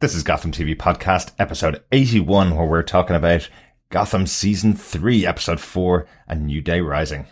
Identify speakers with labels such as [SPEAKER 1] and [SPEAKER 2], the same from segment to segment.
[SPEAKER 1] This is Gotham TV Podcast, episode 81, where we're talking about Gotham Season 3, Episode 4, A New Day Rising.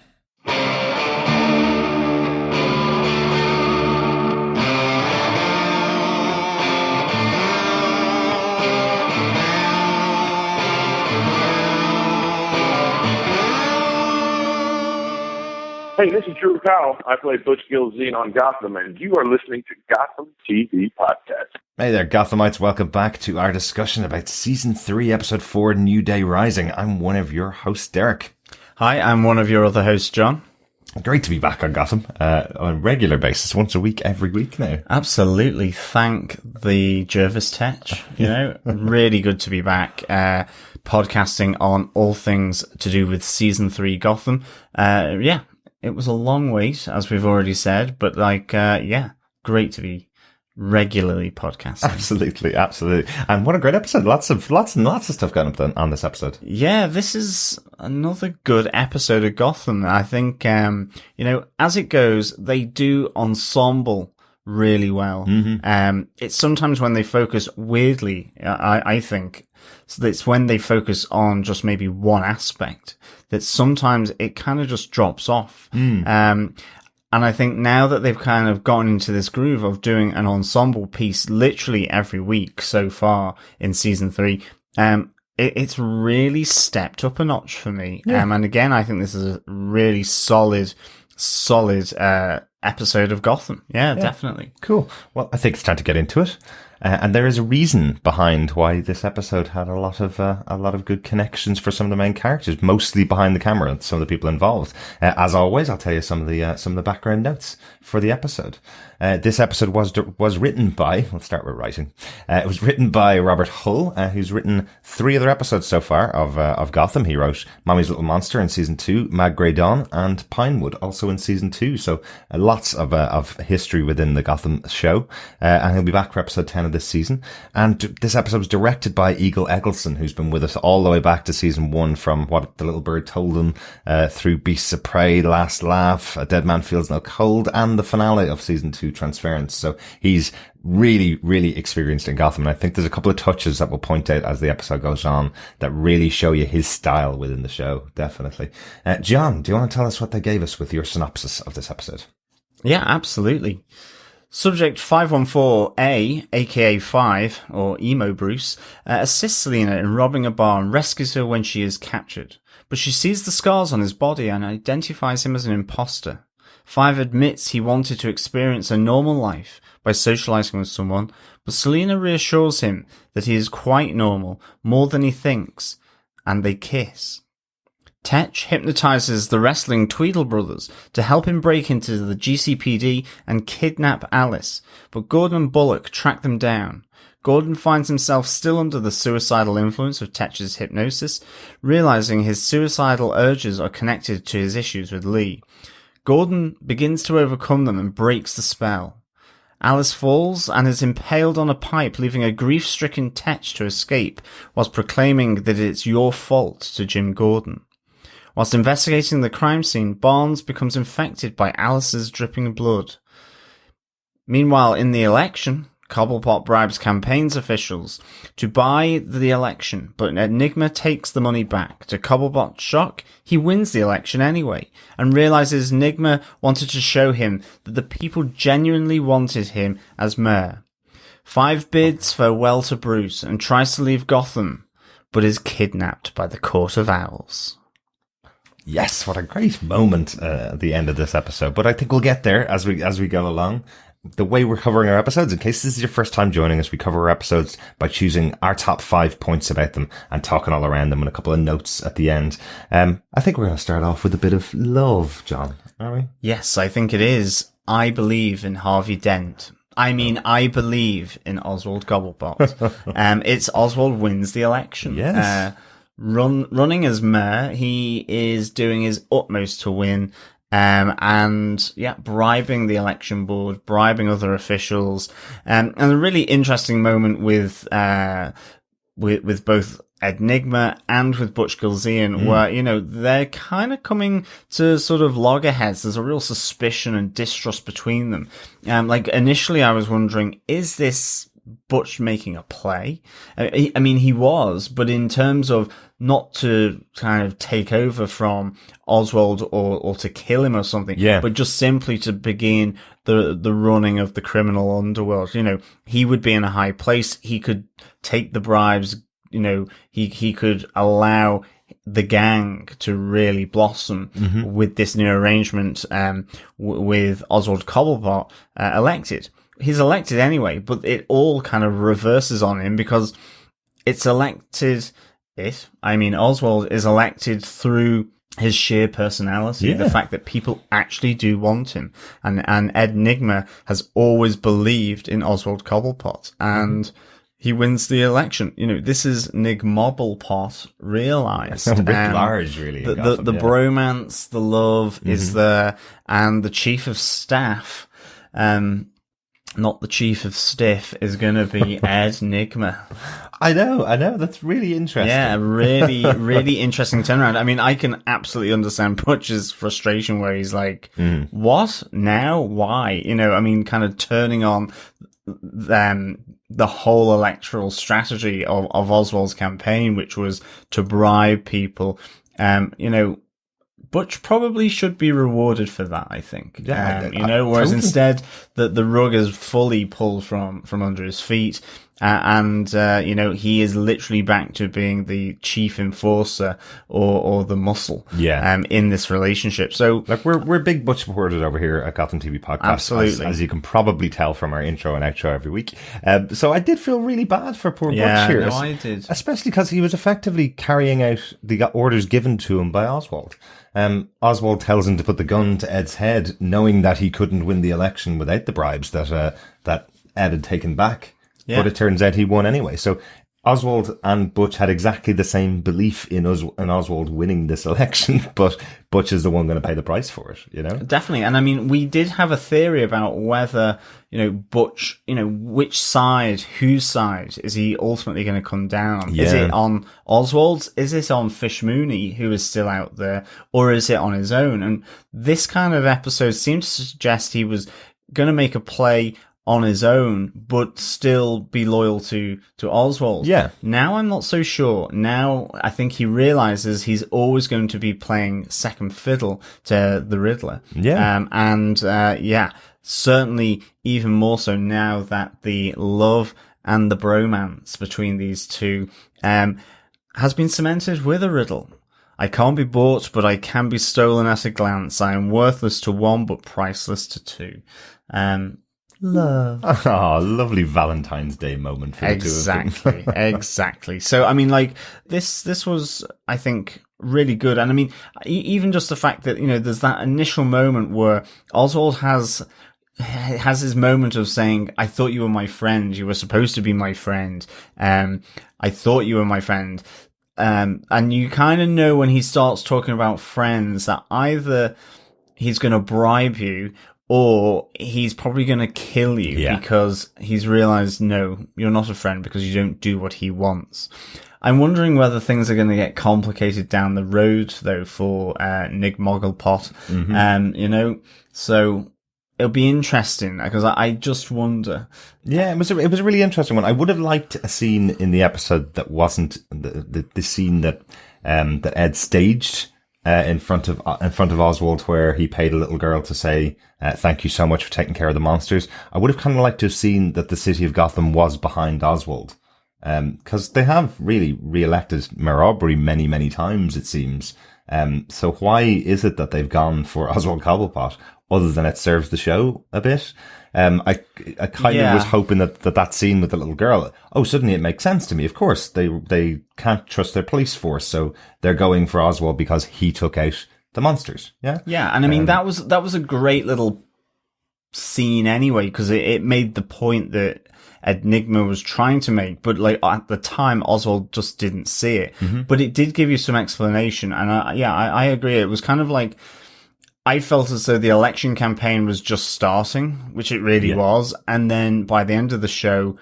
[SPEAKER 2] Hey, this is Drew Powell. I play Butch Gilzean on Gotham, and you are listening to Gotham TV Podcast.
[SPEAKER 1] Hey there, Gothamites. Welcome back to our discussion about Season 3, Episode 4, New Day Rising. I'm one of your hosts, Derek.
[SPEAKER 3] Hi, I'm one of your other hosts, John.
[SPEAKER 1] Great to be back on Gotham on a regular basis, once a week, every week now.
[SPEAKER 3] Absolutely. Thank the Jervis Tetch. Really good to be back podcasting on all things to do with Season 3 Gotham. It was a long wait, as we've already said, but great to be regularly podcasting.
[SPEAKER 1] Absolutely. And what a great episode. Lots and lots of stuff going up on this episode.
[SPEAKER 3] Yeah, this is another good episode of Gotham. I think, as it goes, they do ensemble really well. Mm-hmm. It's sometimes when they focus weirdly, I think, so it's when they focus on just maybe one aspect that sometimes it kind of just drops off. And I think now that they've kind of gotten into this groove of doing an ensemble piece literally every week so far in season 3, it's really stepped up a notch for me. Yeah. And again, I think this is a really solid episode of Gotham. Yeah, definitely.
[SPEAKER 1] Cool. Well, I think it's time to get into it. And there is a reason behind why this episode had a lot of good connections for some of the main characters, mostly behind the camera and some of the people involved. As always, I'll tell you some of the background notes for the episode. This episode was written by, let's start with writing. It was written by Robert Hull, who's written 3 other episodes so far of Gotham. He wrote Mommy's Little Monster in season 2, Mag Grey Dawn, and Pinewood also in season 2. So lots of history within the Gotham show. And he'll be back for episode 10 of this season. And this episode was directed by Eagle Eggleston, who's been with us all the way back to season 1, from What the Little Bird Told Him, through Beasts of Prey, Last Laugh, A Dead Man Feels No Cold, and the finale of season 2, Transference. So he's really, really experienced in Gotham. And I think there's a couple of touches that we'll point out as the episode goes on that really show you his style within the show. Definitely. John, do you want to tell us what they gave us with your synopsis of this episode?
[SPEAKER 3] Yeah, absolutely. Subject 514A, aka 5, or Emo Bruce, assists Selina in robbing a bar and rescues her when she is captured. But she sees the scars on his body and identifies him as an imposter. 5 admits he wanted to experience a normal life by socializing with someone, but Selina reassures him that he is quite normal, more than he thinks, and they kiss. Tetch hypnotizes the wrestling Tweedle brothers to help him break into the GCPD and kidnap Alice, but Gordon and Bullock track them down. Gordon finds himself still under the suicidal influence of Tetch's hypnosis, realizing his suicidal urges are connected to his issues with Lee. Gordon begins to overcome them and breaks the spell. Alice falls and is impaled on a pipe, leaving a grief-stricken Tetch to escape, whilst proclaiming that it's your fault to Jim Gordon. Whilst investigating the crime scene, Barnes becomes infected by Alice's dripping blood. Meanwhile, in the election, Cobblepot bribes campaigns officials to buy the election, but Enigma takes the money back. To Cobblepot's shock, he wins the election anyway, and realizes Enigma wanted to show him that the people genuinely wanted him as mayor. 5 bids farewell to Bruce and tries to leave Gotham, but is kidnapped by the Court of Owls.
[SPEAKER 1] Yes, what a great moment at the end of this episode. But I think we'll get there as we go along. The way we're covering our episodes, in case this is your first time joining us, we cover our episodes by choosing our top 5 points about them and talking all around them and a couple of notes at the end. I think we're going to start off with a bit of love, John, are we?
[SPEAKER 3] Yes, I think it is. I believe in Harvey Dent. I believe in Oswald Cobblepot. It's Oswald wins the election.
[SPEAKER 1] Yes.
[SPEAKER 3] Running as mayor, he is doing his utmost to win. Bribing the election board, bribing other officials, and a really interesting moment with both Enigma and with Butch Gilzean, where, they're kind of coming to sort of loggerheads. There's a real suspicion and distrust between them. Initially I was wondering, is this Butch making a play? I mean, he was, but in terms of not to kind of take over from Oswald or to kill him or something, but just simply to begin the running of the criminal underworld. You know, he would be in a high place. He could take the bribes. You know, he could allow the gang to really blossom with this new arrangement, with Oswald Cobblepot elected. He's elected anyway, but it all kind of reverses on him because Oswald is elected through his sheer personality, the fact that people actually do want him. And Ed Nygma has always believed in Oswald Cobblepot, and he wins the election. You know, this is Nygmobblepot realized.
[SPEAKER 1] Writ large, really.
[SPEAKER 3] The bromance, the love is there, and the chief of staff, not the chief of stiff, is going to be Ed Nygma.
[SPEAKER 1] I know. That's really interesting.
[SPEAKER 3] Yeah, really, really interesting turnaround. I mean, I can absolutely understand Butch's frustration where he's like, what? Now? Why? You know, I mean, kind of turning on the whole electoral strategy of Oswald's campaign, which was to bribe people. You know, Butch probably should be rewarded for that, I think. Whereas totally. Instead the rug is fully pulled from under his feet. He is literally back to being the chief enforcer or the muscle, in this relationship. So,
[SPEAKER 1] like, we're big Butch supporters over here at Gotham TV Podcast.
[SPEAKER 3] Absolutely.
[SPEAKER 1] As you can probably tell from our intro and outro every week. So I did feel really bad for poor Butch here.
[SPEAKER 3] No, I did.
[SPEAKER 1] Especially because he was effectively carrying out the orders given to him by Oswald. Oswald tells him to put the gun to Ed's head, knowing that he couldn't win the election without the bribes that Ed had taken back. Yeah. But it turns out he won anyway. So Oswald and Butch had exactly the same belief in Oswald winning this election, but Butch is the one going to pay the price for it, you know?
[SPEAKER 3] Definitely. And I mean, we did have a theory about whether, you know, Butch, you know, which side, whose side is he ultimately going to come down on? Yeah. Is it on Oswald's? Is it on Fish Mooney, who is still out there? Or is it on his own? And this kind of episode seemed to suggest he was going to make a play on his own, but still be loyal to Oswald.
[SPEAKER 1] Yeah.
[SPEAKER 3] Now I'm not so sure. Now I think he realizes he's always going to be playing second fiddle to the Riddler.
[SPEAKER 1] Yeah.
[SPEAKER 3] Certainly even more so now that the love and the bromance between these two, has been cemented with a riddle. I can't be bought, but I can be stolen at a glance. I am worthless to one, but priceless to two. Love.
[SPEAKER 1] Oh, lovely Valentine's Day moment for the two of them.
[SPEAKER 3] Exactly. So, I mean, like, this was, I think, really good. And I mean, even just the fact that, you know, there's that initial moment where Oswald has his moment of saying, I thought you were my friend. You were supposed to be my friend. I thought you were my friend. And you kind of know when he starts talking about friends that either he's going to bribe you or he's probably going to kill you because he's realized, no, you're not a friend because you don't do what he wants. I'm wondering whether things are going to get complicated down the road, though, for Nygmobblepot. You know, so it'll be interesting because I just wonder.
[SPEAKER 1] Yeah, it was a really interesting one. I would have liked a scene in the episode that wasn't the scene that Ed staged in front of Oswald, where he paid a little girl to say, thank you so much for taking care of the monsters. I would have kind of liked to have seen that the city of Gotham was behind Oswald. Cause they have really re-elected Mayor Aubrey many, many times, it seems. So why is it that they've gone for Oswald Cobblepot other than it serves the show a bit? I kind of was hoping that scene with the little girl, suddenly it makes sense to me. Of course, they can't trust their police force, so they're going for Oswald because he took out the monsters. Yeah.
[SPEAKER 3] Yeah. And I mean, that was a great little scene anyway, because it made the point that Ed Nygma was trying to make, but like at the time, Oswald just didn't see it. Mm-hmm. But it did give you some explanation. And I agree. It was kind of like, I felt as though the election campaign was just starting, which it really was. And then by the end of the show,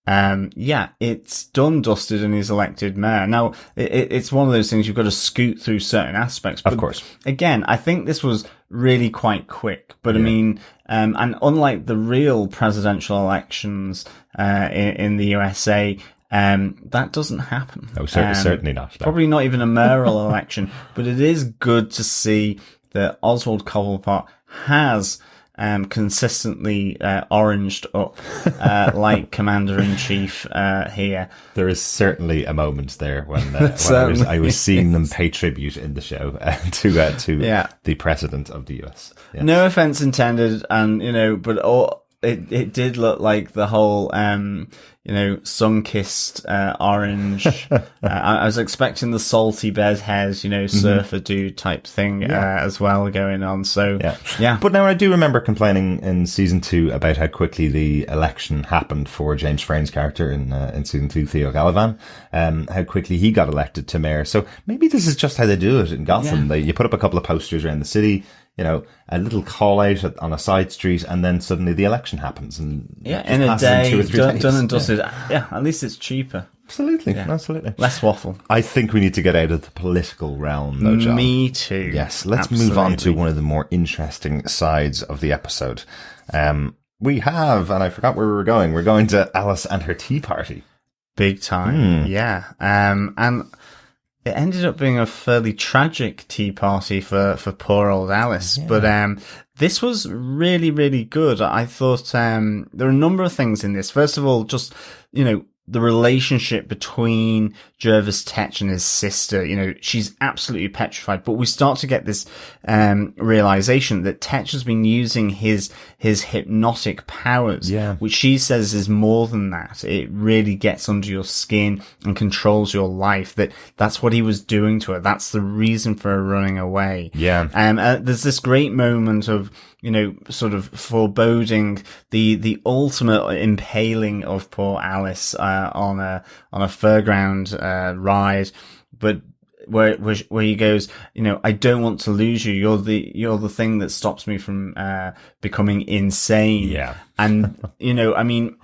[SPEAKER 3] it's done, dusted, and he's elected mayor. Now, it's one of those things you've got to scoot through certain aspects. But
[SPEAKER 1] of course.
[SPEAKER 3] Again, I think this was really quite quick. But I mean, and unlike the real presidential elections in the USA, that doesn't happen.
[SPEAKER 1] Oh, certainly not. No.
[SPEAKER 3] Probably not even a mayoral election. But it is good to see that Oswald Cobblepot has consistently oranged up like Commander-in-Chief here.
[SPEAKER 1] There is certainly a moment there when I was seeing them pay tribute in the show to the President of the US. Yeah.
[SPEAKER 3] No offense intended, and but it did look like the whole sun-kissed orange. I was expecting the salty bedhead, surfer dude type thing as well going on. So yeah.
[SPEAKER 1] But now I do remember complaining in season 2 about how quickly the election happened for James Frain's character in season 2, Theo Gallivan, how quickly he got elected to mayor. So maybe this is just how they do it in Gotham. You put up a couple of posters around the city, a little call out on a side street, and then suddenly the election happens. And
[SPEAKER 3] in a day, done and dusted. Yeah, at least it's cheaper.
[SPEAKER 1] Absolutely, absolutely.
[SPEAKER 3] Less waffle.
[SPEAKER 1] I think we need to get out of the political realm, though, John.
[SPEAKER 3] Me too.
[SPEAKER 1] Yes, let's move on to one of the more interesting sides of the episode. We have, and I forgot where we were going. We're going to Alice and her tea party.
[SPEAKER 3] Big time, yeah. And it ended up being a fairly tragic tea party for poor old Alice. Yeah. But this was really, really good. I thought there are a number of things in this. First of all, just, the relationship between Jervis Tetch and his sister, she's absolutely petrified, but we start to get this realization that Tetch has been using his hypnotic powers, which she says is more than that. It really gets under your skin and controls your life. That's what he was doing to her. That's the reason for her running away. There's this great moment of, sort of foreboding the ultimate impaling of poor Alice on a fairground ride, but where he goes, I don't want to lose you. You're the thing that stops me from becoming insane.
[SPEAKER 1] Yeah.
[SPEAKER 3] And I mean,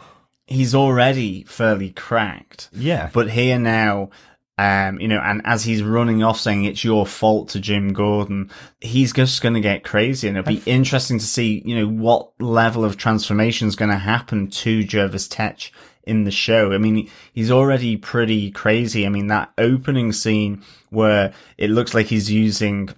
[SPEAKER 3] he's already fairly cracked.
[SPEAKER 1] Yeah.
[SPEAKER 3] But here now, and as he's running off saying it's your fault to Jim Gordon, he's just going to get crazy, and it'll be interesting to see, what level of transformation is going to happen to Jervis Tetch in the show. I mean, he's already pretty crazy. I mean, that opening scene where it looks like he's using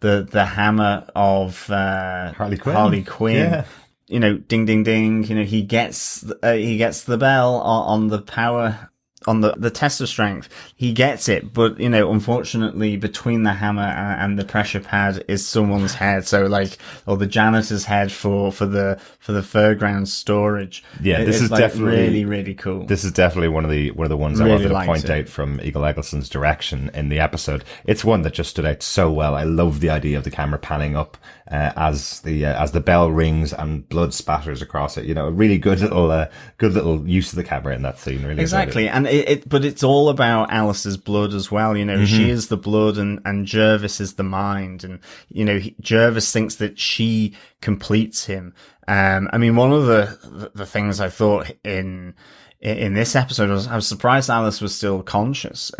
[SPEAKER 3] the hammer of Harley Quinn. Yeah. Ding, ding, ding. He gets the bell on the power, on the test of strength. He gets it, but unfortunately, between the hammer and the pressure pad is someone's head. So or the janitor's head for the fairground storage.
[SPEAKER 1] Yeah, this is definitely
[SPEAKER 3] really, really cool.
[SPEAKER 1] This is definitely one of the ones really I wanted to point out from Eagle Eggleston's direction in the episode. It's one that just stood out so well. I love the idea of the camera panning up as the bell rings and blood spatters across it. A really good little use of the camera in that scene. Really
[SPEAKER 3] exactly, and but it's all about Alice's blood as well. She is the blood, and Jervis is the mind, and Jervis thinks that she completes him. I mean, one of the things I thought in this episode was I was surprised Alice was still conscious.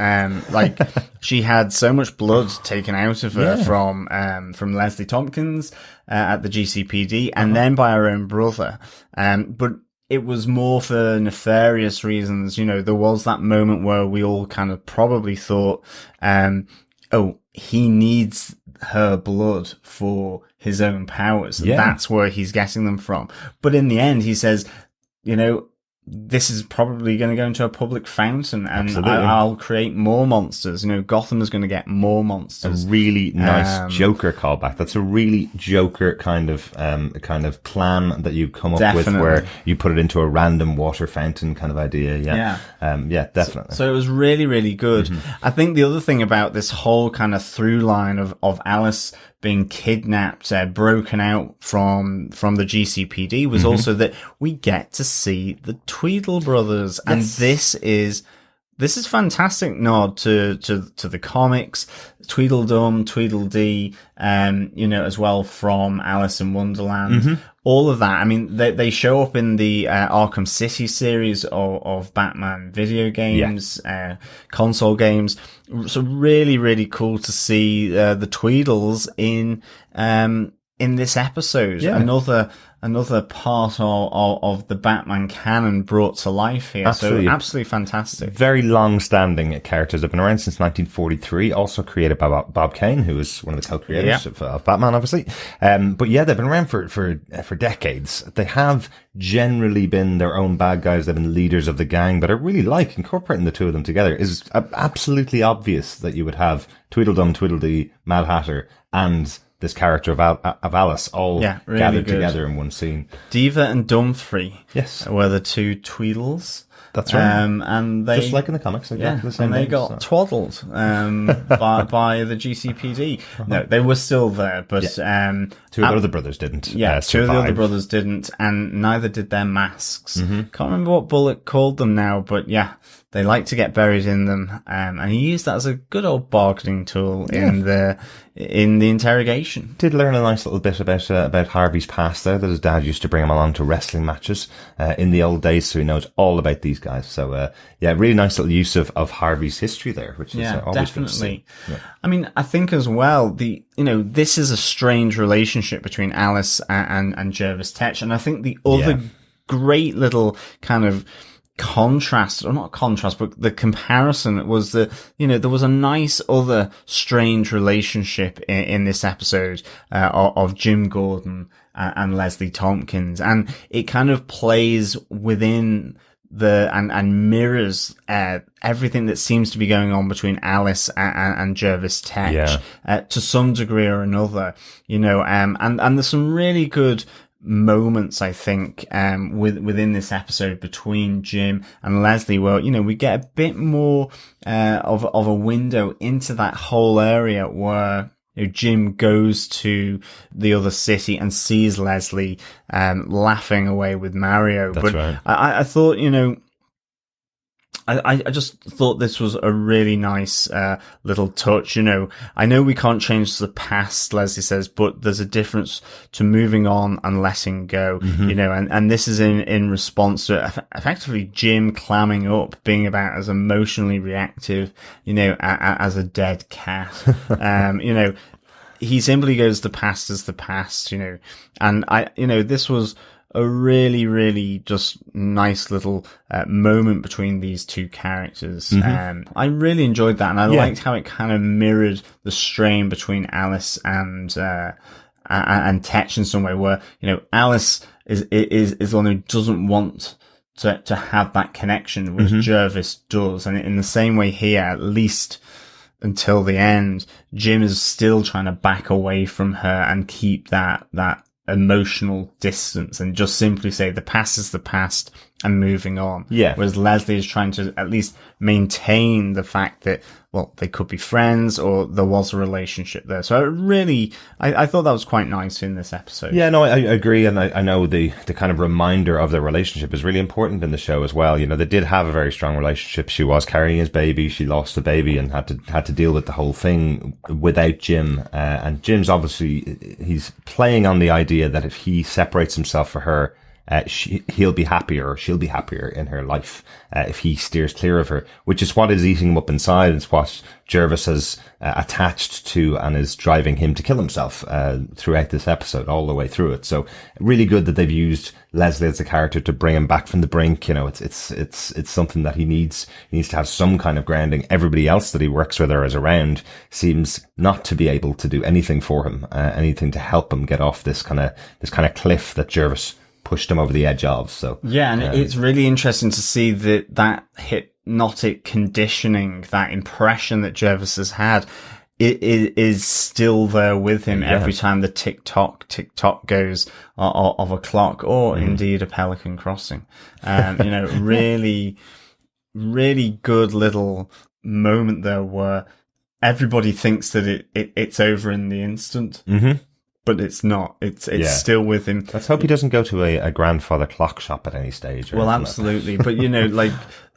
[SPEAKER 3] She had so much blood taken out of her from Leslie Tompkins at the GCPD, and then by her own brother. But it was more for nefarious reasons. There was that moment where we all kind of probably thought, he needs her blood for his own powers. Yeah. That's where he's getting them from. But in the end, he says, this is probably going to go into a public fountain, and I'll create more monsters. Gotham is going to get more monsters.
[SPEAKER 1] A really nice Joker callback. That's a really Joker kind of plan that you come up with, where you put it into a random water fountain kind of idea. Yeah. Definitely.
[SPEAKER 3] So it was really, really good. Mm-hmm. I think the other thing about this whole kind of through line of Alice being kidnapped, broken out from the GCPD was also that we get to see the Tweedle brothers. Yes. And this is This is fantastic nod to the comics, Tweedledum, Tweedledee, as well from Alice in Wonderland. All of that. I mean, they show up in the Arkham City series of Batman video games, console games. So really, really cool to see the Tweedles in this episode. Yeah. Another part of the Batman canon brought to life here. Absolutely. So absolutely fantastic.
[SPEAKER 1] Very long-standing characters. Have been around since 1943. Also created by Bob Kane, who was one of the co-creators of Batman, obviously. But yeah, they've been around for decades. They have generally been their own bad guys. They've been leaders of the gang. But I really like incorporating the two of them together. Is absolutely obvious that you would have Tweedledum, Tweedledee, Mad Hatter, and this character of Alice all really gathered together in one scene.
[SPEAKER 3] Diva and Dumfrey,
[SPEAKER 1] yes,
[SPEAKER 3] were the two Tweedles.
[SPEAKER 1] That's right.
[SPEAKER 3] And they,
[SPEAKER 1] just like in the comics, the same
[SPEAKER 3] they
[SPEAKER 1] names,
[SPEAKER 3] got twaddled by the GCPD. No, they were still there, but
[SPEAKER 1] two of the other brothers didn't.
[SPEAKER 3] Yeah, two of the other brothers didn't, and neither did their masks. Can't remember what Bullock called them now, but yeah, they like to get buried in them, and he used that as a good old bargaining tool in the interrogation.
[SPEAKER 1] Did learn a nice little bit about Harvey's past there, that his dad used to bring him along to wrestling matches in the old days, so he knows all about these guys. So really nice little use of Harvey's history there, which is always good to see. Yeah.
[SPEAKER 3] I mean, I think as well, this is a strange relationship between Alice and Jervis Tetch, and I think the other great little kind of contrast, or not contrast, but the comparison was that, there was a nice other strange relationship in this episode of Jim Gordon and Leslie Tompkins, and it kind of plays within and mirrors everything that seems to be going on between Alice and Jervis Tetch to some degree or another, and there's some really good moments, I think, within this episode between Jim and Leslie, where, we get a bit more of a window into that whole area where Jim goes to the other city and sees Leslie laughing away with Mario.
[SPEAKER 1] That's right.
[SPEAKER 3] I thought, I just thought this was a really nice little touch. I know we can't change the past, Leslie says, but there's a difference to moving on and letting go. And this is in response to effectively Jim clamming up, being about as emotionally reactive, as a dead cat. He simply goes, the past is the past, and this was a really, really just nice little moment between these two characters. I really enjoyed that, and I liked how it kind of mirrored the strain between Alice and Tetch in some way, where Alice is the one who doesn't want to have that connection, whereas Jervis does, and in the same way here, at least until the end, Jim is still trying to back away from her and keep that emotional distance and just simply say the past is the past and moving on.
[SPEAKER 1] Yeah.
[SPEAKER 3] Whereas Leslie is trying to at least maintain the fact that, well, they could be friends or there was a relationship there. So I thought that was quite nice in this episode.
[SPEAKER 1] Yeah, no, I agree. And I know the kind of reminder of their relationship is really important in the show as well. They did have a very strong relationship. She was carrying his baby. She lost the baby and had to deal with the whole thing without Jim. And Jim's obviously, he's playing on the idea that if he separates himself for her, he'll be happier, or she'll be happier in her life if he steers clear of her, which is what is eating him up inside. It's what Jervis has attached to and is driving him to kill himself throughout this episode, all the way through it. So really good that they've used Leslie as a character to bring him back from the brink. It's something that he needs. He needs to have some kind of grounding. Everybody else that he works with or is around seems not to be able to do anything for him, anything to help him get off this kind of cliff that Jervis pushed him over the edge of. So
[SPEAKER 3] yeah, and it's really interesting to see that hypnotic conditioning, that impression that Jervis has had, it is still there with him every time the tick tock goes of a clock, or indeed a pelican crossing. Really, really good little moment there where everybody thinks that it's over in the instant. But it's not. It's still with him.
[SPEAKER 1] Let's hope he doesn't go to a grandfather clock shop at any stage.
[SPEAKER 3] Well, absolutely. But, like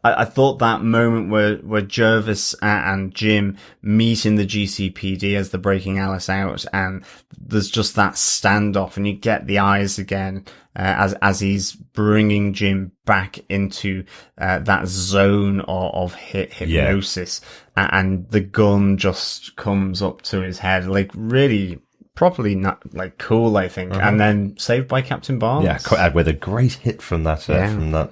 [SPEAKER 3] I thought that moment where Jervis and Jim meet in the GCPD as they're breaking Alice out, and there's just that standoff, and you get the eyes again as he's bringing Jim back into that zone of hypnosis, and the gun just comes up to his head, like really properly not like cool, I think, and then saved by Captain Barnes.
[SPEAKER 1] Yeah, with a great hit from that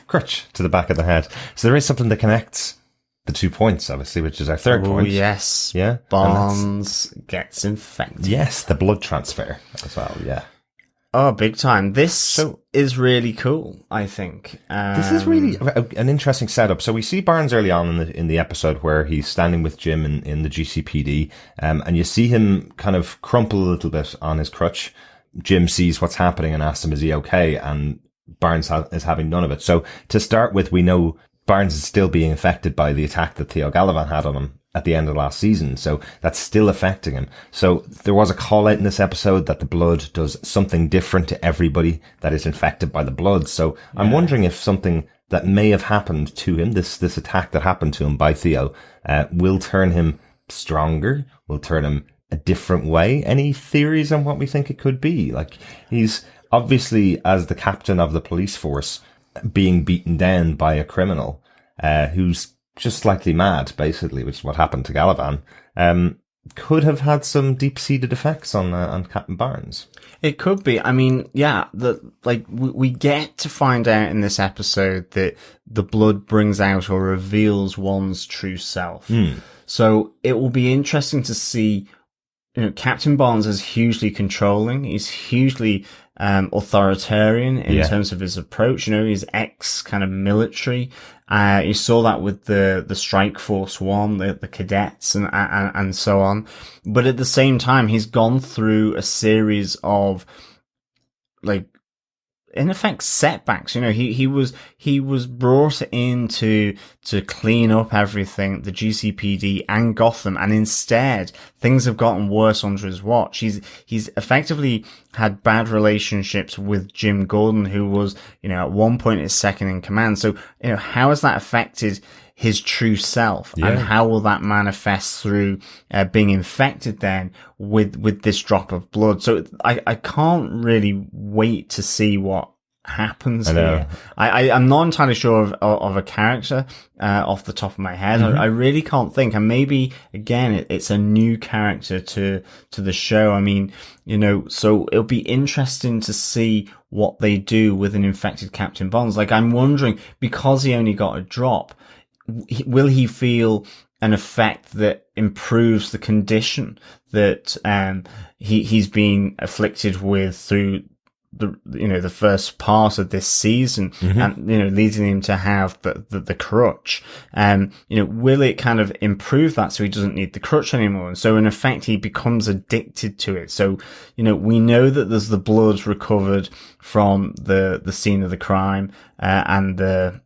[SPEAKER 1] crutch to the back of the head. So there is something that connects the 2 points, obviously, which is our third point.
[SPEAKER 3] Yes.
[SPEAKER 1] Yeah.
[SPEAKER 3] Barnes gets infected.
[SPEAKER 1] Yes, the blood transfer as well, yeah.
[SPEAKER 3] Oh, big time. This is really cool, I think.
[SPEAKER 1] This is really an interesting setup. So we see Barnes early on in the episode where he's standing with Jim in the GCPD, and you see him kind of crumple a little bit on his crutch. Jim sees what's happening and asks him, is he okay? And Barnes is having none of it. So to start with, we know Barnes is still being affected by the attack that Theo Gallivan had on him at the end of last season. So that's still affecting him. So there was a call out in this episode that the blood does something different to everybody that is infected by the blood. So I'm wondering if something that may have happened to him, this attack that happened to him by Theo, will turn him stronger, will turn him a different way. Any theories on what we think it could be? Like, he's obviously, as the captain of the police force, being beaten down by a criminal who's just slightly mad, basically, which is what happened to Gallivan, could have had some deep-seated effects on Captain Barnes.
[SPEAKER 3] It could be. I mean, yeah, we get to find out in this episode that the blood brings out or reveals one's true self. So it will be interesting to see. You know, Captain Barnes is hugely controlling. He's hugely authoritarian in terms of his approach. You know, he's ex kind of military. You saw that with the Strike Force One, the cadets and so on. But at the same time, he's gone through a series of, like, in effect, setbacks. You know, he was brought in to clean up everything, the GCPD and Gotham, and instead things have gotten worse under his watch. He's effectively had bad relationships with Jim Gordon, who was, you know, at one point his second in command. So, you know, how has that affected his true self, and how will that manifest through being infected then with this drop of blood? So I can't really wait to see what happens here. I'm not entirely sure of a character off the top of my head. I really can't think, and maybe again it's a new character to the show. I mean, you know, so it'll be interesting to see what they do with an infected Captain Barnes. Like, I'm wondering, because he only got a drop, will he feel an effect that improves the condition that he's been afflicted with through the first part of this season, and, you know, leading him to have the crutch? You know, will it kind of improve that so he doesn't need the crutch anymore? And so in effect, he becomes addicted to it. So, you know, we know that there's the blood recovered from the scene of the crime, and the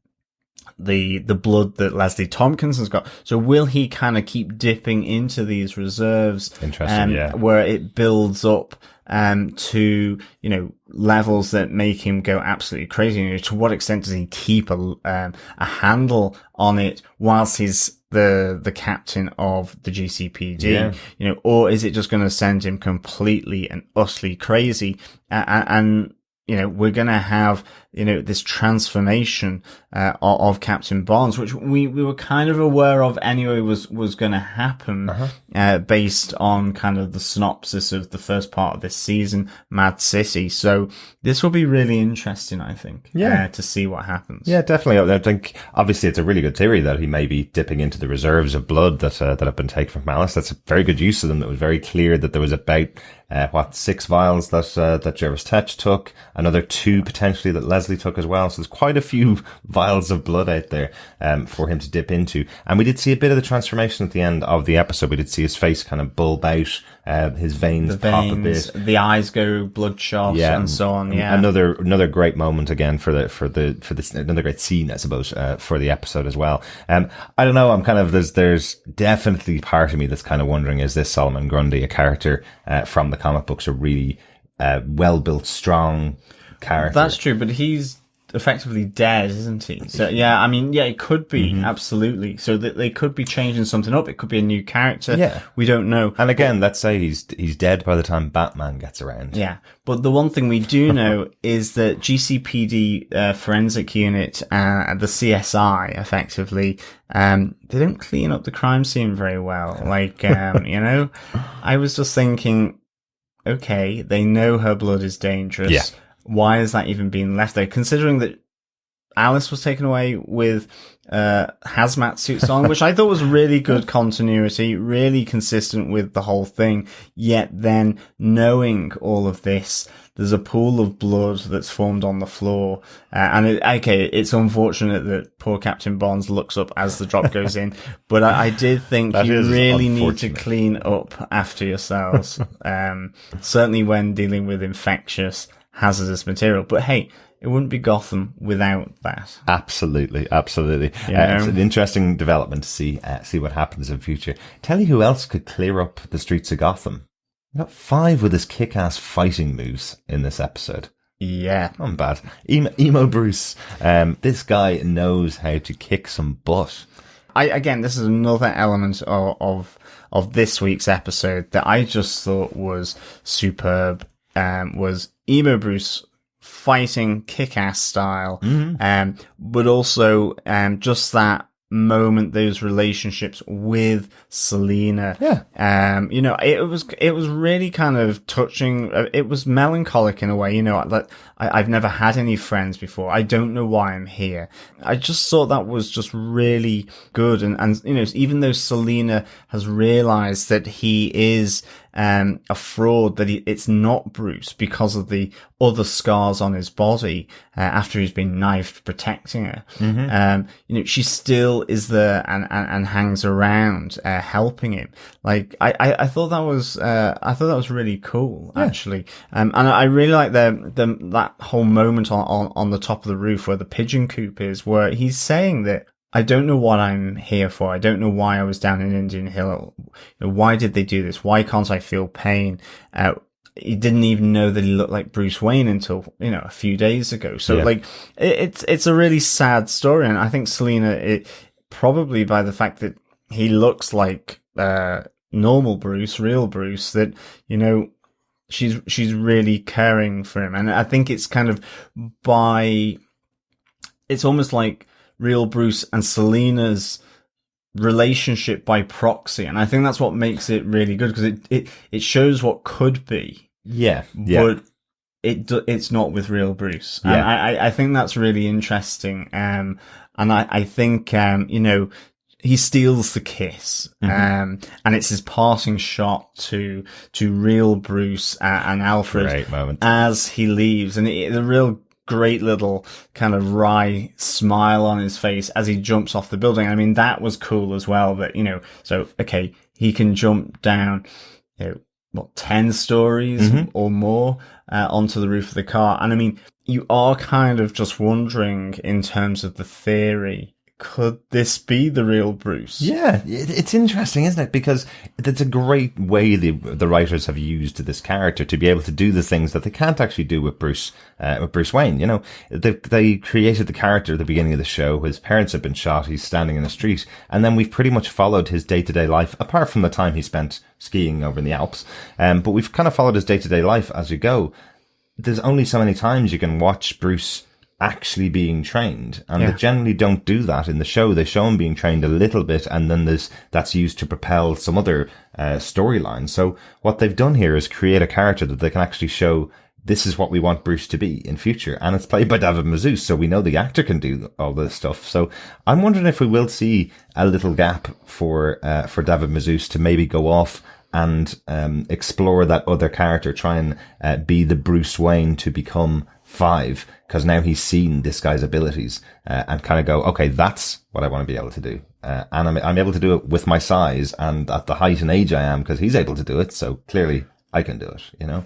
[SPEAKER 3] blood that Leslie Tompkins has got. So will he kind of keep dipping into these reserves?
[SPEAKER 1] Interesting,
[SPEAKER 3] where it builds up to, you know, levels that make him go absolutely crazy. You know, to what extent does he keep a handle on it whilst he's the captain of the GCPD? You know, or is it just going to send him completely and utterly crazy? And you know, we're going to have, you know, this transformation of Captain Barnes, which we were kind of aware of anyway was going to happen based on kind of the synopsis of the first part of this season, Mad City. So this will be really interesting, I think, to see what happens. Yeah,
[SPEAKER 1] definitely. I think obviously it's a really good theory that he may be dipping into the reserves of blood that have been taken from Alice. That's a very good use of them. It was very clear that there was about 6 vials that Jervis Tetch took, another 2 potentially that Leslie took as well. So there's quite a few vials of blood out there for him to dip into. And we did see a bit of the transformation at the end of the episode. We did see his face kind of bulb out, his veins pop a bit,
[SPEAKER 3] the eyes go bloodshot, and so on.
[SPEAKER 1] Another great moment again for this another great scene, I suppose, for the episode as well. I don't know. I'm kind of there's definitely part of me that's kind of wondering, is this Solomon Grundy a character from the comic books, a really well built, strong character?
[SPEAKER 3] That's true, but he's effectively dead, isn't he? So yeah, I mean, yeah, it could be absolutely. So that they could be changing something up. It could be a new character.
[SPEAKER 1] Yeah.
[SPEAKER 3] We don't know.
[SPEAKER 1] And again, let's say he's dead by the time Batman gets around.
[SPEAKER 3] Yeah, but the one thing we do know is that GCPD forensic unit, the CSI, effectively, they don't clean up the crime scene very well. Like, you know, I was just thinking, okay, they know her blood is dangerous.
[SPEAKER 1] Yeah.
[SPEAKER 3] Why is that even being left there? Considering that Alice was taken away with hazmat suits on, which I thought was really good continuity, really consistent with the whole thing. Yet then, knowing all of this, there's a pool of blood that's formed on the floor. It's unfortunate that poor Captain Bonds looks up as the drop goes in, but I did think you really need to clean up after yourselves. Certainly when dealing with infectious, hazardous material. But hey, it wouldn't be Gotham without that.
[SPEAKER 1] Absolutely, absolutely.
[SPEAKER 3] Yeah.
[SPEAKER 1] It's an interesting development to see what happens in future. Tell you who else could clear up the streets of Gotham. We got 5 with his kick-ass fighting moves in this episode.
[SPEAKER 3] Yeah.
[SPEAKER 1] Not bad. Emo Bruce. This guy knows how to kick some butt.
[SPEAKER 3] Again, this is another element of this week's episode that I just thought was superb. Was Emo Bruce fighting kick-ass style, but also just that moment, those relationships with Selina.
[SPEAKER 1] Yeah.
[SPEAKER 3] You know, it was really kind of touching. It was melancholic in a way. You know, that I've never had any friends before. I don't know why I'm here. I just thought that was just really good. And you know, even though Selina has realized that he is a fraud, that it's not Bruce because of the other scars on his body after he's been knifed protecting her. You know, she still is there and hangs around helping him. Like I thought that was really cool, actually. And I really like that whole moment on the top of the roof where the pigeon coop is, where he's saying that I don't know what I'm here for. I don't know why I was down in Indian Hill. You know, why did they do this? Why can't I feel pain? He didn't even know that he looked like Bruce Wayne until, you know, a few days ago. So like, it's a really sad story. And I think Selina, probably by the fact that he looks like, normal Bruce, real Bruce, that, you know, she's really caring for him. And I think it's kind of it's almost like real Bruce and Selina's relationship by proxy. And I think that's what makes it really good, because it shows what could be.
[SPEAKER 1] Yeah.
[SPEAKER 3] But it's not with real Bruce. And I think that's really interesting. And I think, you know, he steals the kiss, and it's his parting shot to real Bruce and Alfred.
[SPEAKER 1] Great moment.
[SPEAKER 3] As he leaves, and the real great little kind of wry smile on his face as he jumps off the building. I mean, that was cool as well, that, you know, so, okay, he can jump down, you know, 10 stories or more, onto the roof of the car. And I mean, you are kind of just wondering, in terms of the theory, could this be the real Bruce?
[SPEAKER 1] Yeah, it's interesting, isn't it? Because it's a great way the writers have used this character to be able to do the things that they can't actually do with Bruce Wayne. You know, they created the character at the beginning of the show. His parents have been shot. He's standing in the street, and then we've pretty much followed his day-to-day life, apart from the time he spent skiing over in the Alps. But we've kind of followed his day-to-day life as we go. There's only so many times you can watch Bruce actually being trained, and they generally don't do that in the show. They show him being trained a little bit, and then that's used to propel some other storyline. So what they've done here is create a character that they can actually show, this is what we want Bruce to be in future, and it's played by David Mazouz, so we know the actor can do all this stuff. So I'm wondering if we will see a little gap for David Mazouz to maybe go off and explore that other character, try and be the Bruce Wayne to become 5, because now he's seen this guy's abilities, and kind of go, okay, that's what I want to be able to do. And I'm able to do it with my size and at the height and age I am, because he's able to do it. So clearly I can do it, you know?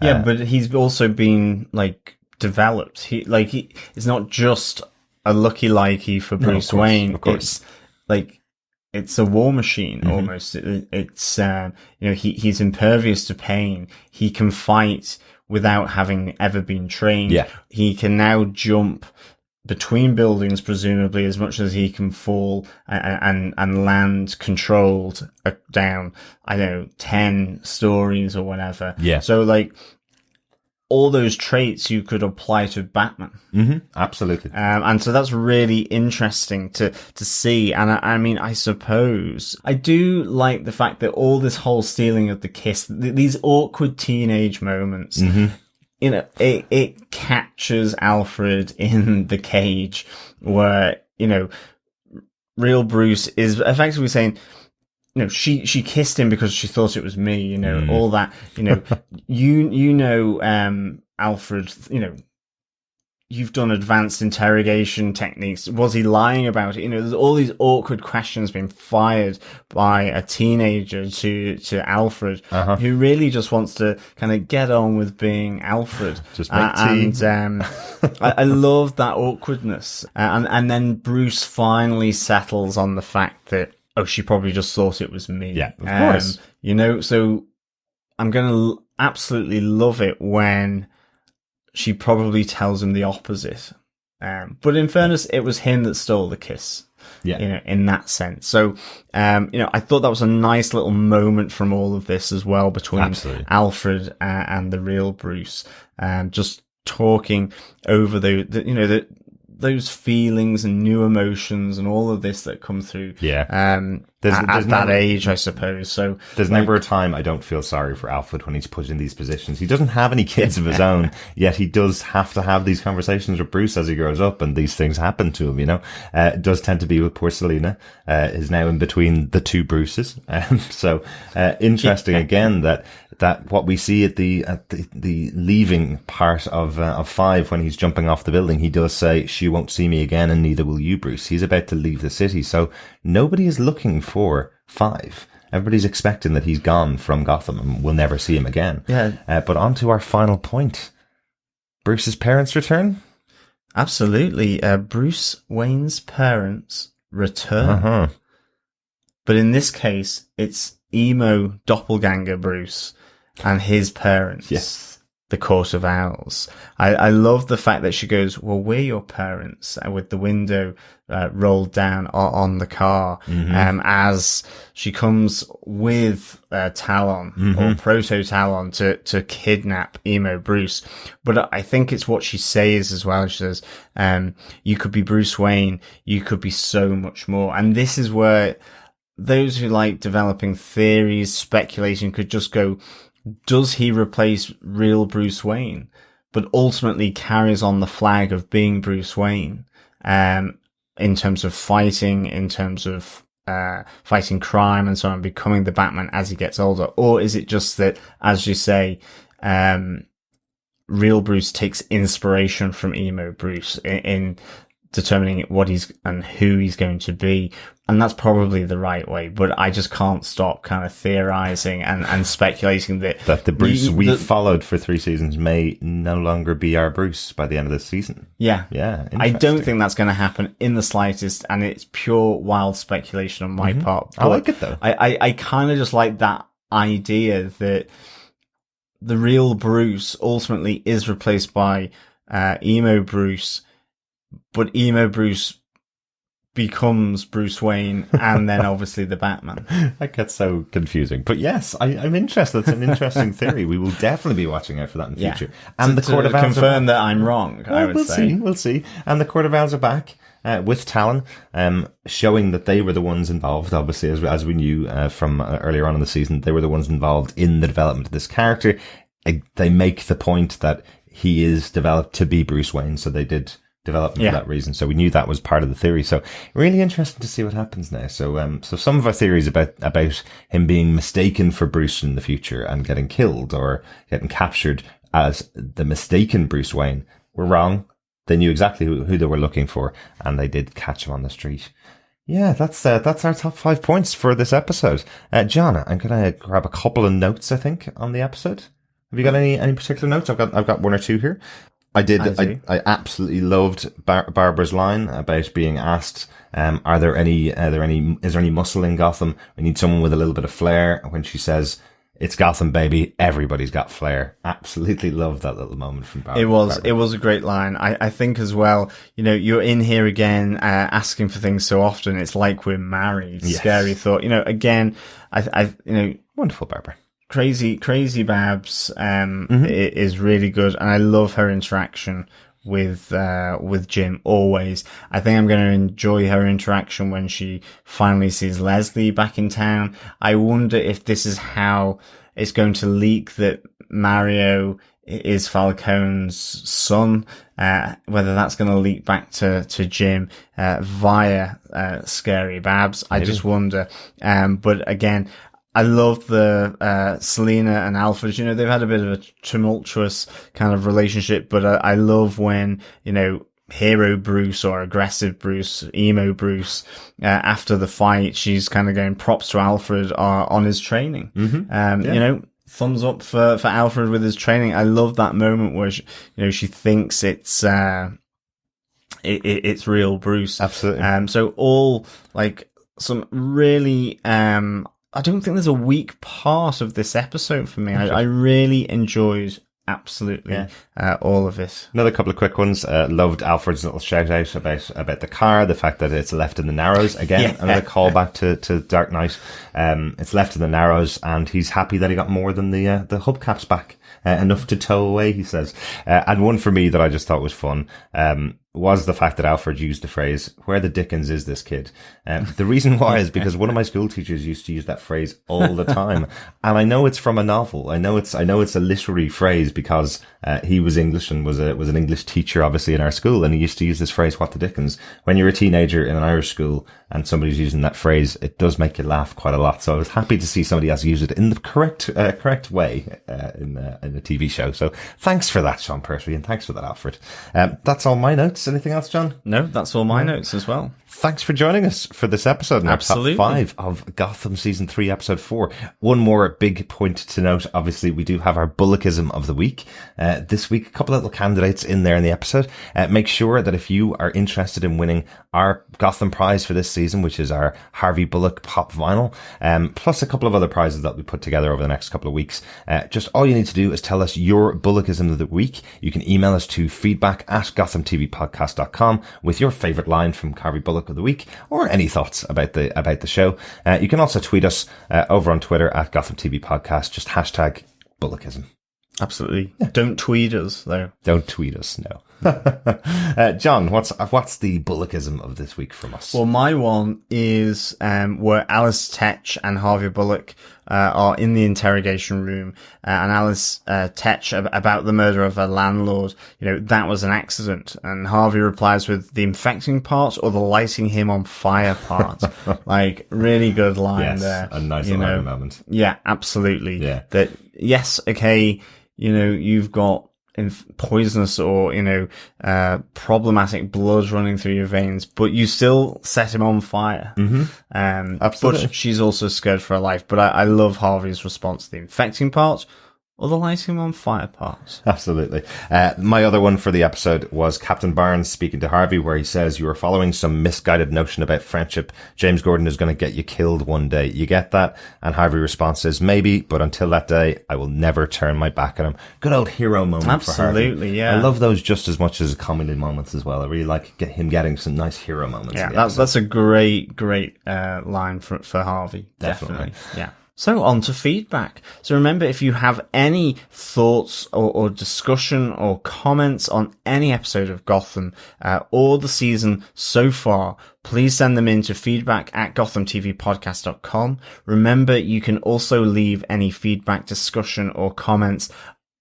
[SPEAKER 3] Yeah, but he's also been like developed. It's not just a lucky for Bruce Wayne.
[SPEAKER 1] Of course.
[SPEAKER 3] It's a war machine almost. It's you know, he's impervious to pain. He can fight without having ever been trained.
[SPEAKER 1] Yeah.
[SPEAKER 3] He can now jump between buildings, presumably, as much as he can fall and land controlled down, I don't know, 10 stories or whatever.
[SPEAKER 1] Yeah.
[SPEAKER 3] So, like, all those traits you could apply to Batman.
[SPEAKER 1] Mm-hmm. Absolutely.
[SPEAKER 3] And so that's really interesting to see. And I mean, I suppose I do like the fact that all this whole stealing of the kiss, these awkward teenage moments, you know, it captures Alfred in the cage where, you know, real Bruce is effectively saying, you know, she kissed him because she thought it was me, you know, all that, you know, you know, Alfred, you know, you've done advanced interrogation techniques. Was he lying about it? You know, there's all these awkward questions being fired by a teenager to Alfred, who really just wants to kind of get on with being Alfred.
[SPEAKER 1] Just make tea.
[SPEAKER 3] And I love that awkwardness. And then Bruce finally settles on the fact that, oh, she probably just thought it was me.
[SPEAKER 1] Yeah, of course.
[SPEAKER 3] You know, so I'm going to absolutely love it when she probably tells him the opposite. But in fairness, it was him that stole the kiss.
[SPEAKER 1] Yeah.
[SPEAKER 3] You know, in that sense. So, you know, I thought that was a nice little moment from all of this as well between Alfred and the real Bruce. Just talking over those feelings and new emotions and all of this that come through.
[SPEAKER 1] Yeah.
[SPEAKER 3] At that age, I suppose. So
[SPEAKER 1] there's never a time I don't feel sorry for Alfred when he's put in these positions. He doesn't have any kids of his own, yet he does have to have these conversations with Bruce as he grows up, and these things happen to him, you know. It does tend to be with poor Selina, is now in between the two Bruces. So interesting again that what we see at the leaving part of 5 when he's jumping off the building, he does say, "She won't see me again, and neither will you, Bruce." He's about to leave the city, so nobody is looking for 5. Everybody's expecting that he's gone from Gotham and we'll never see him again.
[SPEAKER 3] Yeah.
[SPEAKER 1] But on to our final point. Bruce's parents return?
[SPEAKER 3] Absolutely. Bruce Wayne's parents return. But in this case, it's emo doppelganger Bruce and his parents.
[SPEAKER 1] Yes.
[SPEAKER 3] The Court of Owls. I love the fact that she goes, "Well, we're your parents," with the window rolled down on the car, as she comes with Talon or Proto Talon to kidnap emo Bruce. But I think it's what she says as well. She says, "You could be Bruce Wayne. You could be so much more." And this is where those who like developing theories, speculation could just go, does he replace real Bruce Wayne, but ultimately carries on the flag of being Bruce Wayne, in terms of fighting, in terms of fighting crime and so on, becoming the Batman as he gets older? Or is it just that, as you say, real Bruce takes inspiration from emo Bruce in determining what he's and who he's going to be? And that's probably the right way, but I just can't stop kind of theorizing and speculating that
[SPEAKER 1] the Bruce we followed for 3 seasons may no longer be our Bruce by the end of this season.
[SPEAKER 3] Yeah. I don't think that's going to happen in the slightest, and it's pure wild speculation on my part.
[SPEAKER 1] I like it though.
[SPEAKER 3] I kind of just like that idea that the real Bruce ultimately is replaced by emo Bruce, but emo Bruce becomes Bruce Wayne and then obviously the Batman.
[SPEAKER 1] That gets so confusing. But yes, I'm interested. It's an interesting theory. We will definitely be watching out for that in the future. And the Court of Owls
[SPEAKER 3] confirm that I'm wrong, I would say.
[SPEAKER 1] We'll see. And the Court of Owls are back with Talon, showing that they were the ones involved, obviously, as we knew from earlier on in the season. They were the ones involved in the development of this character. They make the point that he is developed to be Bruce Wayne, so they did develop him for that reason. So we knew that was part of the theory. So really interesting to see what happens now. So some of our theories about him being mistaken for Bruce in the future and getting killed or getting captured as the mistaken Bruce Wayne were wrong. They knew exactly who they were looking for, and they did catch him on the street. Yeah, that's our top 5 points for this episode. John, I'm gonna grab a couple of notes, I think, on the episode. Have you got any particular notes? I've got 1 or 2 here. I absolutely loved Barbara's line about being asked, is there any muscle in Gotham? We need someone with a little bit of flair. When she says, it's Gotham, baby. Everybody's got flair. Absolutely love that little moment from Barbara.
[SPEAKER 3] It was a great line. I think as well, you know, you're in here again, asking for things so often. It's like we're married.
[SPEAKER 1] Yes.
[SPEAKER 3] Scary thought. You know, again, you know,
[SPEAKER 1] Wonderful Barbara.
[SPEAKER 3] Crazy Babs, is really good. And I love her interaction with Jim always. I think I'm going to enjoy her interaction when she finally sees Leslie back in town. I wonder if this is how it's going to leak that Mario is Falcone's son, whether that's going to leak back to Jim, via, Scary Babs. Maybe. I just wonder. But again, I love the Selena and Alfred. You know, they've had a bit of a tumultuous kind of relationship, but I love when, you know, hero Bruce or aggressive Bruce, emo Bruce, after the fight, she's kind of going props to Alfred on his training. You know, thumbs up for Alfred with his training. I love that moment where she, you know, she thinks it's real Bruce.
[SPEAKER 1] Absolutely.
[SPEAKER 3] So all like some really, I don't think there's a weak part of this episode for me. I really enjoyed absolutely all of it.
[SPEAKER 1] Another couple of quick ones. Loved Alfred's little shout out about the car, the fact that it's left in the Narrows. Again, another callback to Dark Knight. It's left in the Narrows, and he's happy that he got more than the hubcaps back. Enough to tow away, he says. And one for me that I just thought was fun, was the fact that Alfred used the phrase, "Where the dickens is this kid?" The reason why is because one of my school teachers used to use that phrase all the time. And I know it's from a novel. I know it's a literary phrase because, he was English and was an English teacher, obviously, in our school. And he used to use this phrase, "What the dickens?" When you're a teenager in an Irish school and somebody's using that phrase, it does make you laugh quite a lot. So I was happy to see somebody else use it in the correct way, in a TV show. So thanks for that, Sean Pertwee, and thanks for that, Alfred. That's all my notes. Anything else, John?
[SPEAKER 3] No, that's all my notes as well.
[SPEAKER 1] Thanks for joining us for this episode, our top 5 of Gotham Season 3, Episode 4. One more big point to note, obviously, we do have our Bullockism of the week. This week, a couple of little candidates in there in the episode. Make sure that if you are interested in winning our Gotham prize for this season, which is our Harvey Bullock pop vinyl, plus a couple of other prizes that we put together over the next couple of weeks, just all you need to do is tell us your Bullockism of the week. You can email us to feedback@gothamtvpodcast.com with your favorite line from Harvey Bullock of the week, or any thoughts about the show. You can also tweet us over on Twitter @Gotham TV Podcast, just hashtag Bullockism.
[SPEAKER 3] Absolutely. Yeah. Don't tweet us, though.
[SPEAKER 1] Don't tweet us, no. John, what's the Bullockism of this week from us?
[SPEAKER 3] Well, my one is where Alice Tetch and Harvey Bullock are in the interrogation room, and Alice Tetch about the murder of her landlord. You know, that was an accident, and Harvey replies with the infecting part or the lighting him on fire part. Like, really good line there.
[SPEAKER 1] A nice little moment.
[SPEAKER 3] Yeah, absolutely.
[SPEAKER 1] Yeah.
[SPEAKER 3] That yes, okay, you know, you've got poisonous or, you know, problematic blood running through your veins, but you still set him on fire.
[SPEAKER 1] Absolutely.
[SPEAKER 3] But she's also scared for her life. But I love Harvey's response to the infecting part or the lighting him on fire part.
[SPEAKER 1] Absolutely. My other one for the episode was Captain Barnes speaking to Harvey, where he says, "You are following some misguided notion about friendship. James Gordon is going to get you killed one day. You get that?" And Harvey responds says, "Maybe, but until that day, I will never turn my back on him." Good old hero moment for Harvey.
[SPEAKER 3] Absolutely, yeah.
[SPEAKER 1] I love those just as much as comedy moments as well. I really like him getting some nice hero moments.
[SPEAKER 3] Yeah, that's a great line for Harvey. Definitely. Yeah. So on to feedback. So remember, if you have any thoughts or discussion or comments on any episode of Gotham or the season so far, please send them in to feedback@gothamtvpodcast.com. Remember, you can also leave any feedback, discussion or comments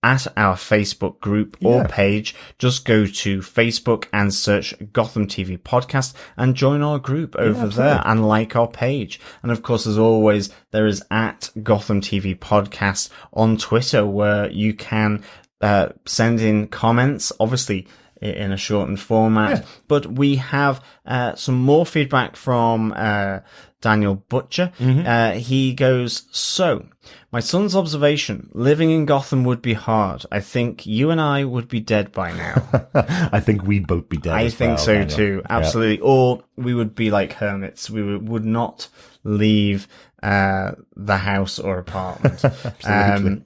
[SPEAKER 3] at our Facebook group or page. Just go to Facebook and search Gotham TV Podcast and join our group over there and like our page. And of course, as always, there is at Gotham TV Podcast on Twitter, where you can send in comments. Obviously, in a shortened format.
[SPEAKER 1] Yeah.
[SPEAKER 3] But we have some more feedback from Daniel Butcher. He goes, so, my son's observation, living in Gotham would be hard. I think you and I would be dead by now.
[SPEAKER 1] I think we'd both be dead.
[SPEAKER 3] I
[SPEAKER 1] as
[SPEAKER 3] think
[SPEAKER 1] well,
[SPEAKER 3] so
[SPEAKER 1] Daniel.
[SPEAKER 3] too, absolutely. Yeah. Or we would be like hermits. We would not leave the house or apartment.
[SPEAKER 1] Absolutely.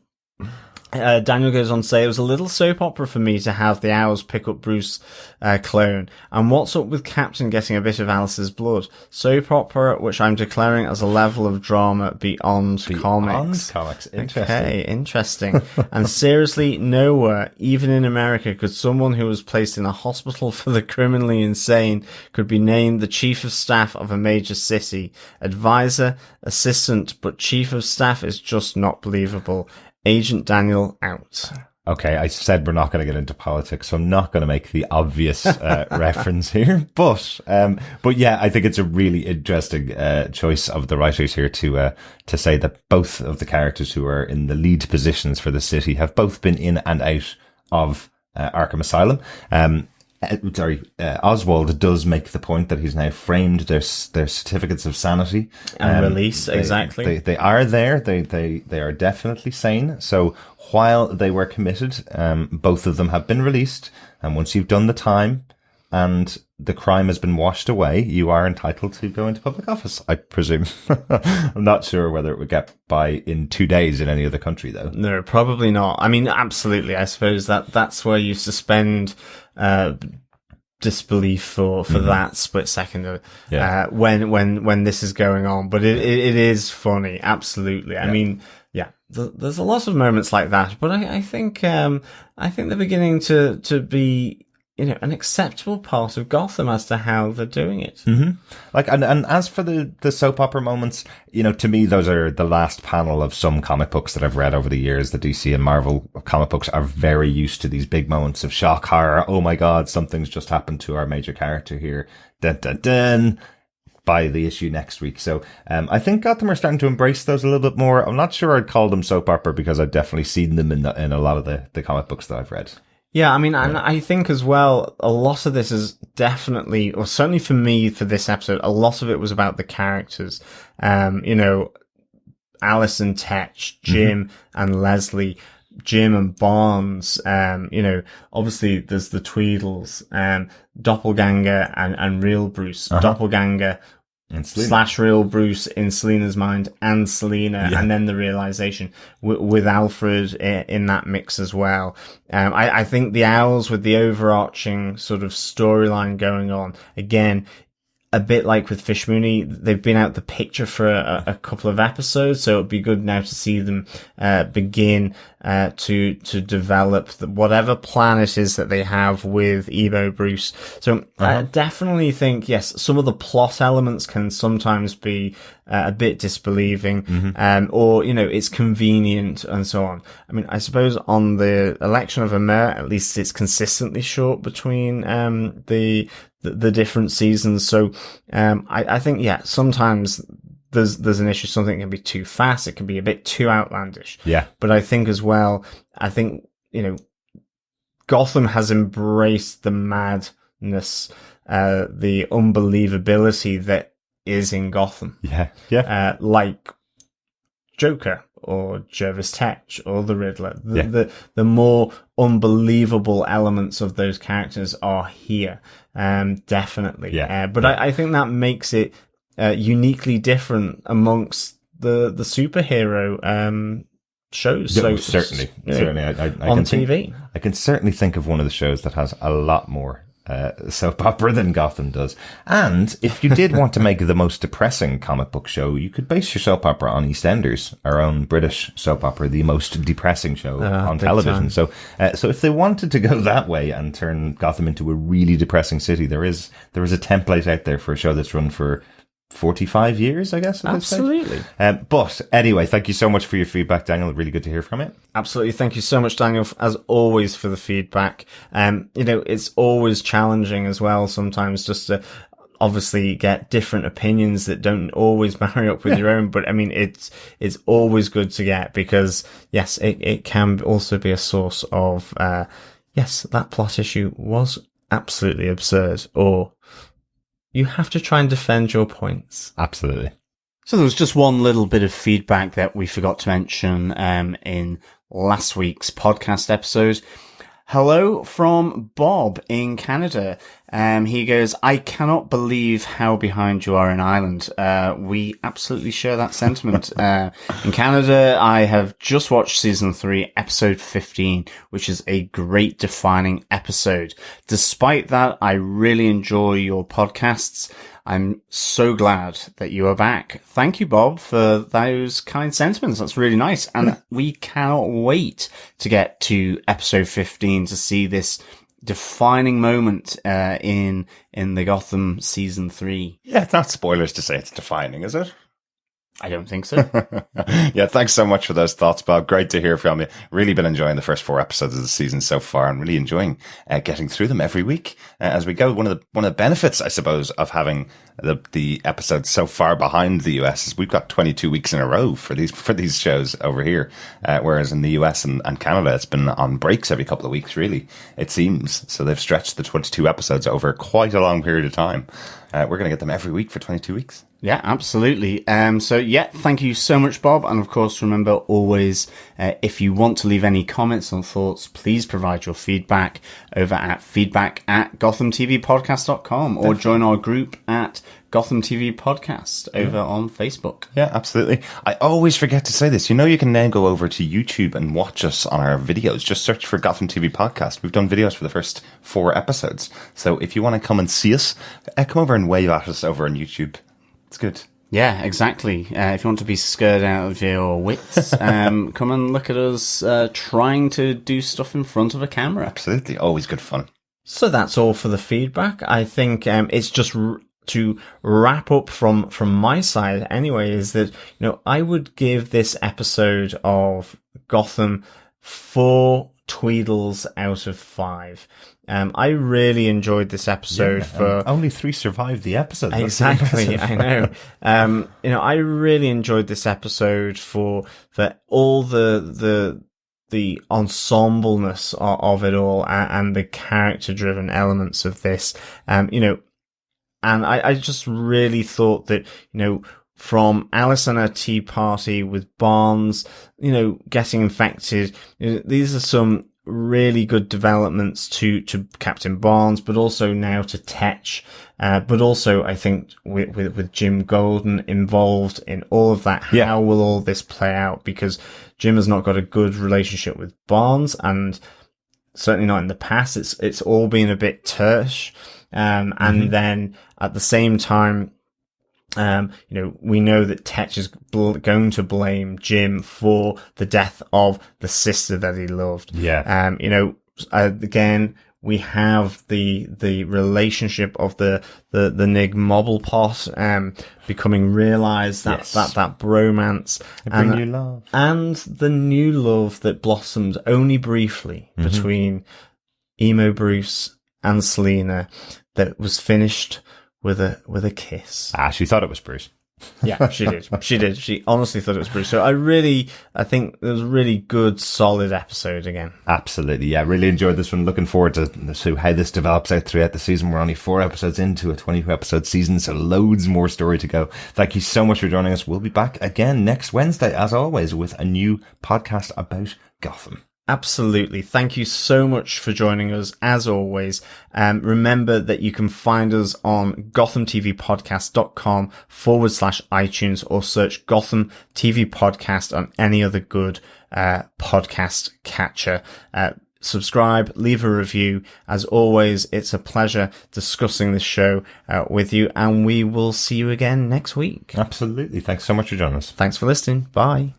[SPEAKER 3] Daniel goes on to say, it was a little soap opera for me to have the Owls pick up Bruce clone. And what's up with Captain getting a bit of Alice's blood? Soap opera, which I'm declaring as a level of drama beyond comics.
[SPEAKER 1] Interesting.
[SPEAKER 3] Okay, interesting. And seriously, nowhere, even in America, could someone who was placed in a hospital for the criminally insane could be named the chief of staff of a major city. Advisor, assistant, but chief of staff is just not believable. Agent Daniel out.
[SPEAKER 1] Okay, I said we're not going to get into politics, so I'm not going to make the obvious reference here. But yeah, I think it's a really interesting choice of the writers here to say that both of the characters who are in the lead positions for the city have both been in and out of Arkham Asylum. Oswald does make the point that he's now framed their certificates of sanity
[SPEAKER 3] and release. Exactly,
[SPEAKER 1] they are there. They are definitely sane. So while they were committed, both of them have been released. And once you've done the time and the crime has been washed away, you are entitled to go into public office, I presume. I'm not sure whether it would get by in 2 days in any other country, though.
[SPEAKER 3] No, probably not. I mean, absolutely. I suppose that's where you suspend disbelief for that split second when this is going on. But it is funny, absolutely. I mean, yeah, there's a lot of moments like that. But I think they're beginning to be, an acceptable part of Gotham as to how they're doing it.
[SPEAKER 1] Mm-hmm. And as for the soap opera moments, to me, those are the last panel of some comic books that I've read over the years. The DC and Marvel comic books are very used to these big moments of shock, horror. Oh my God, something's just happened to our major character here. Dun, dun, dun. By the issue next week. So, I think Gotham are starting to embrace those a little bit more. I'm not sure I'd call them soap opera because I've definitely seen them in a lot of the comic books that I've read.
[SPEAKER 3] Yeah, I mean, and I think as well, a lot of this is definitely, or certainly for me for this episode, a lot of it was about the characters. Alice and Tetch, Jim and Leslie, Jim and Barnes, obviously there's the Tweedles, Doppelganger and Real Bruce, Doppelganger / Real Bruce in Selina's mind and Selina, and then the realization with Alfred in that mix as well. I think the Owls with the overarching sort of storyline going on, again, a bit like with Fish Mooney, they've been out the picture for a couple of episodes, so it'd be good now to see them begin to develop whatever plan it is that they have with Emo Bruce. So I definitely think, yes, some of the plot elements can sometimes be a bit disbelieving, or it's convenient and so on. I mean, I suppose on the election of a mayor, at least it's consistently short between the different seasons. So I think, sometimes there's an issue. Something can be too fast. It can be a bit too outlandish.
[SPEAKER 1] Yeah.
[SPEAKER 3] But I think as well, Gotham has embraced the madness, the unbelievability that is in Gotham.
[SPEAKER 1] Yeah. Yeah.
[SPEAKER 3] Like Joker or Jervis Tetch or the Riddler. The more unbelievable elements of those characters are here. Definitely.
[SPEAKER 1] Yeah.
[SPEAKER 3] But I think that makes it uniquely I on TV.
[SPEAKER 1] I can certainly think of one of the shows that has a lot more soap opera than Gotham does. And if you did want to make the most depressing comic book show, you could base your soap opera on EastEnders, our own British soap opera, the most depressing show on television. So if they wanted to go that way and turn Gotham into a really depressing city, there is a template out there for a show that's run for 45 years, I guess.
[SPEAKER 3] Absolutely.
[SPEAKER 1] But anyway, thank you so much for your feedback, Daniel. Really good to hear from you.
[SPEAKER 3] Absolutely. Thank you so much, Daniel, as always, for the feedback. It's always challenging as well sometimes just to obviously get different opinions that don't always marry up with your own. But I mean, it's always good to get because, yes, it can also be a source of, yes, that plot issue was absolutely absurd, or you have to try and defend your points.
[SPEAKER 1] Absolutely.
[SPEAKER 3] So there was just one little bit of feedback that we forgot to mention in last week's podcast episode. Hello from Bob in Canada. He goes, I cannot believe how behind you are in Ireland. We absolutely share that sentiment. In Canada, I have just watched season 3, episode 15, which is a great defining episode. Despite that, I really enjoy your podcasts. I'm so glad that you are back. Thank you, Bob, for those kind sentiments. That's really nice. And we cannot wait to get to episode 15 to see this defining moment in the Gotham season 3.
[SPEAKER 1] Yeah, it's not spoilers to say it's defining, is it?
[SPEAKER 3] I don't think so.
[SPEAKER 1] Yeah, thanks so much for those thoughts, Bob. Great to hear from you. Really been enjoying the first 4 episodes of the season so far, and really enjoying getting through them every week as we go. One of the benefits, I suppose, of having the episodes so far behind the US is we've got 22 weeks in a row for these shows over here, whereas in the US and Canada it's been on breaks every couple of weeks. Really, it seems. So they've stretched the 22 episodes over quite a long period of time. We're going to get them every week for 22 weeks.
[SPEAKER 3] Yeah, absolutely. So yeah, thank you so much, Bob. And of course, remember always, if you want to leave any comments or thoughts, please provide your feedback over at feedback@gothamtvpodcast.com or join our group at Gotham TV Podcast over on Facebook.
[SPEAKER 1] Yeah, absolutely. I always forget to say this. You know, you can now go over to YouTube and watch us on our videos. Just search for Gotham TV Podcast. We've done videos for the first 4 episodes. So if you want to come and see us, come over and wave at us over on YouTube. It's good.
[SPEAKER 3] Yeah, exactly. If you want to be scared out of your wits, come and look at us trying to do stuff in front of a camera.
[SPEAKER 1] Absolutely. Always good fun.
[SPEAKER 3] So that's all for the feedback. I think it's just to wrap up from my side anyway, is that, I would give this episode of Gotham 4 Tweedles out of 5. I really enjoyed this episode for
[SPEAKER 1] only 3 survived the episode.
[SPEAKER 3] Exactly, I know. I really enjoyed this episode for all the ensembleness of it all and the character driven elements of this. And I just really thought that, from Alice and her tea party with Barnes, getting infected, these are some really good developments to Captain Barnes, but also now to Tetch, but also I think with Jim Golden involved in all of that.
[SPEAKER 1] Yeah.
[SPEAKER 3] How will all this play out? Because Jim has not got a good relationship with Barnes, and certainly not in the past. It's all been a bit terse. And then at the same time, we know that Tetch is going to blame Jim for the death of the sister that he loved.
[SPEAKER 1] Yeah.
[SPEAKER 3] Again, we have the relationship of the Nig Mobblepot, becoming realized that bromance
[SPEAKER 1] and new love,
[SPEAKER 3] and the new love that blossomed only briefly between Emo Bruce and Selina, that was finished with a kiss.
[SPEAKER 1] She thought it was Bruce.
[SPEAKER 3] Yeah, she did. She did. She honestly thought it was Bruce. So I think it was a really good, solid episode again.
[SPEAKER 1] Absolutely. Yeah, really enjoyed this one. Looking forward to how this develops out throughout the season. We're only 4 episodes into a 22 episode season, so loads more story to go. Thank you so much for joining us. We'll be back again next Wednesday, as always, with a new podcast about Gotham.
[SPEAKER 3] Absolutely. Thank you so much for joining us, as always. Remember that you can find us on gothamtvpodcast.com/iTunes or search Gotham TV Podcast on any other good podcast catcher. Subscribe, leave a review. As always, it's a pleasure discussing this show with you, and we will see you again next week.
[SPEAKER 1] Absolutely. Thanks so much for joining us.
[SPEAKER 3] Thanks for listening. Bye.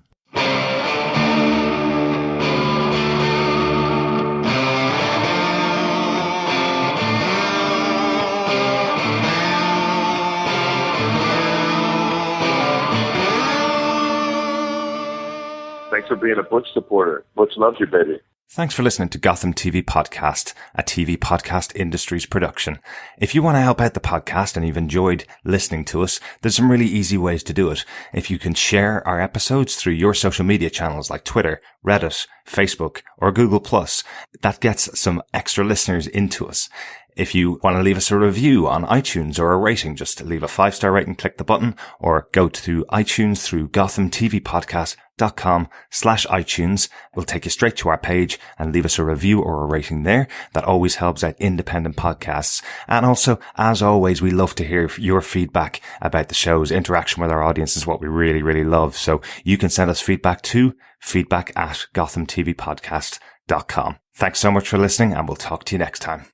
[SPEAKER 2] Thanks for being a Butch supporter. Butch loves you, baby.
[SPEAKER 1] Thanks for listening to Gotham TV Podcast, a TV podcast industry's production. If you want to help out the podcast and you've enjoyed listening to us, there's some really easy ways to do it. If you can share our episodes through your social media channels like Twitter, Reddit, Facebook, or Google+, that gets some extra listeners into us. If you want to leave us a review on iTunes or a rating, just leave a 5-star rating, click the button, or go to iTunes through gothamtvpodcast.com/iTunes. We'll take you straight to our page and leave us a review or a rating there. That always helps out independent podcasts. And also, as always, we love to hear your feedback about the show's interaction with our audience is what we really, really love. So you can send us feedback to feedback@gothamtvpodcast.com. Thanks so much for listening, and we'll talk to you next time.